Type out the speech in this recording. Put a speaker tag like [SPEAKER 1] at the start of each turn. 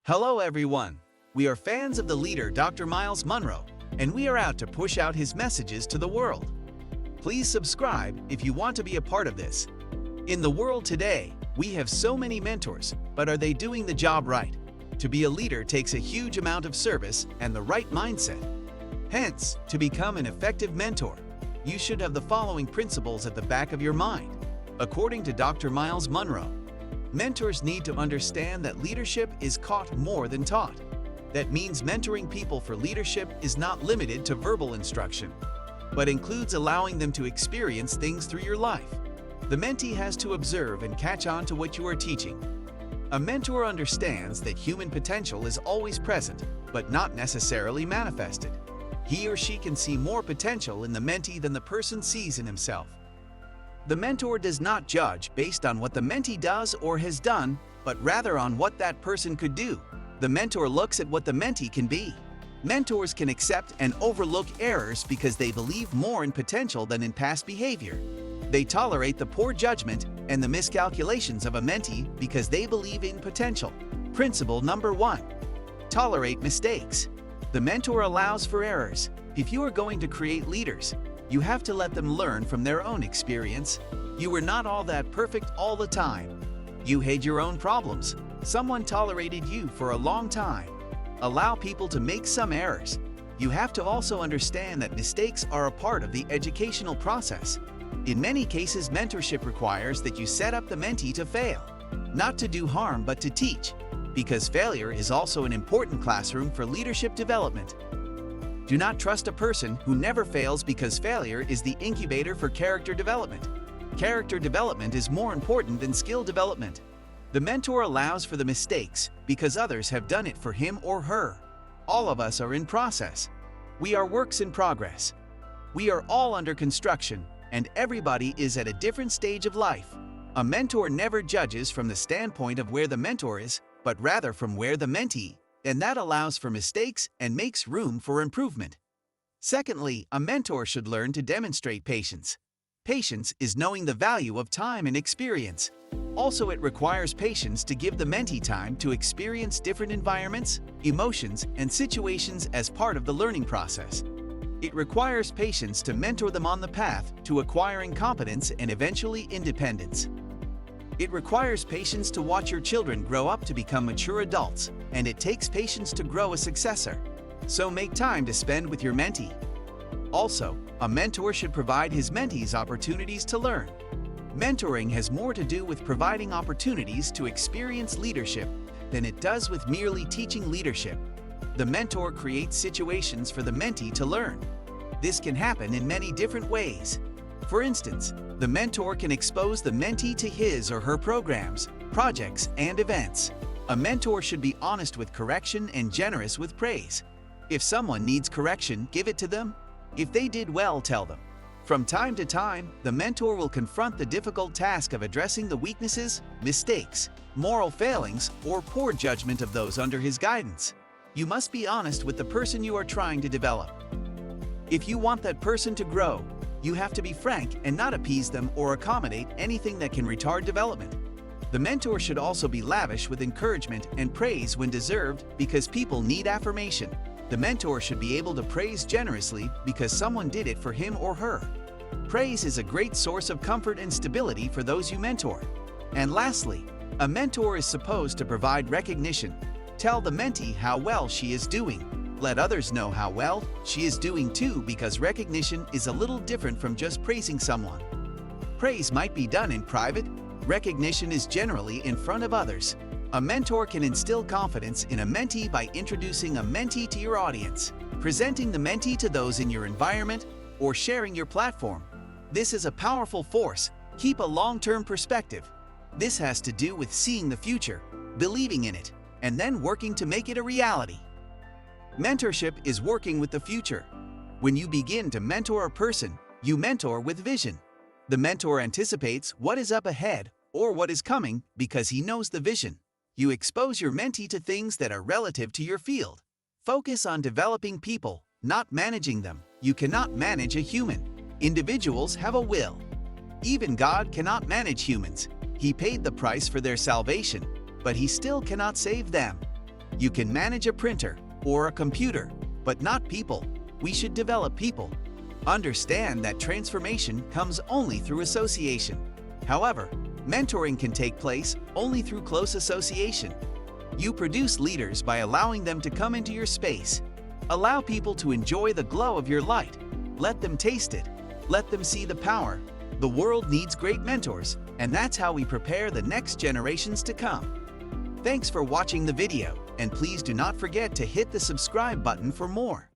[SPEAKER 1] Hello everyone! We are fans of the leader Dr. Myles Munroe, and we are out to push out his messages to the world. Please subscribe if you want to be a part of this. In the world today, we have so many mentors, but are they doing the job right? To be a leader takes a huge amount of service and the right mindset. Hence, to become an effective mentor, you should have the following principles at the back of your mind. According to Dr. Myles Munroe, mentors need to understand that leadership is caught more than taught. That means mentoring people for leadership is not limited to verbal instruction, but includes allowing them to experience things through your life. The mentee has to observe and catch on to what you are teaching. A mentor understands that human potential is always present, but not necessarily manifested. He or she can see more potential in the mentee than the person sees in himself. The mentor does not judge based on what the mentee does or has done, but rather on what that person could do. The mentor looks at what the mentee can be. Mentors can accept and overlook errors because they believe more in potential than in past behavior. They tolerate the poor judgment and the miscalculations of a mentee because they believe in potential. Principle number 1. Tolerate mistakes. The mentor allows for errors. If you are going to create leaders, you have to let them learn from their own experience. You were not all that perfect all the time. You had your own problems. Someone tolerated you for a long time. Allow people to make some errors. You have to also understand that mistakes are a part of the educational process. In many cases, mentorship requires that you set up the mentee to fail, not to do harm but to teach, because failure is also an important classroom for leadership development. Do not trust a person who never fails because failure is the incubator for character development. Character development is more important than skill development. The mentor allows for the mistakes because others have done it for him or her. All of us are in process. We are works in progress. We are all under construction, and everybody is at a different stage of life. A mentor never judges from the standpoint of where the mentor is, but rather from where the mentee, and that allows for mistakes and makes room for improvement. Secondly, a mentor should learn to demonstrate patience. Patience is knowing the value of time and experience. Also, it requires patience to give the mentee time to experience different environments, emotions, and situations as part of the learning process. It requires patience to mentor them on the path to acquiring competence and eventually independence. It requires patience to watch your children grow up to become mature adults, and it takes patience to grow a successor. So make time to spend with your mentee. Also, a mentor should provide his mentees opportunities to learn. Mentoring has more to do with providing opportunities to experience leadership than it does with merely teaching leadership. The mentor creates situations for the mentee to learn. This can happen in many different ways. For instance, the mentor can expose the mentee to his or her programs, projects, and events. A mentor should be honest with correction and generous with praise. If someone needs correction, give it to them. If they did well, tell them. From time to time, the mentor will confront the difficult task of addressing the weaknesses, mistakes, moral failings, or poor judgment of those under his guidance. You must be honest with the person you are trying to develop. If you want that person to grow, you have to be frank and not appease them or accommodate anything that can retard development. The mentor should also be lavish with encouragement and praise when deserved because people need affirmation. The mentor should be able to praise generously because someone did it for him or her. Praise is a great source of comfort and stability for those you mentor. And lastly, a mentor is supposed to provide recognition. Tell the mentee how well she is doing. Let others know how well she is doing too, because recognition is a little different from just praising someone. Praise might be done in private. Recognition is generally in front of others. A mentor can instill confidence in a mentee by introducing a mentee to your audience, presenting the mentee to those in your environment, or sharing your platform. This is a powerful force. Keep a long-term perspective. This has to do with seeing the future, believing in it, and then working to make it a reality. Mentorship is working with the future. When you begin to mentor a person, you mentor with vision. The mentor anticipates what is up ahead or what is coming because he knows the vision. You expose your mentee to things that are relative to your field. Focus on developing people, not managing them. You cannot manage a human. Individuals have a will. Even God cannot manage humans. He paid the price for their salvation, but he still cannot save them. You can manage a printer or a computer, but not people. We should develop people. Understand that transformation comes only through association. However, mentoring can take place only through close association. You produce leaders by allowing them to come into your space. Allow people to enjoy the glow of your light. Let them taste it. Let them see the power. The world needs great mentors, and that's how we prepare the next generations to come. Thanks for watching the video, and please do not forget to hit the subscribe button for more.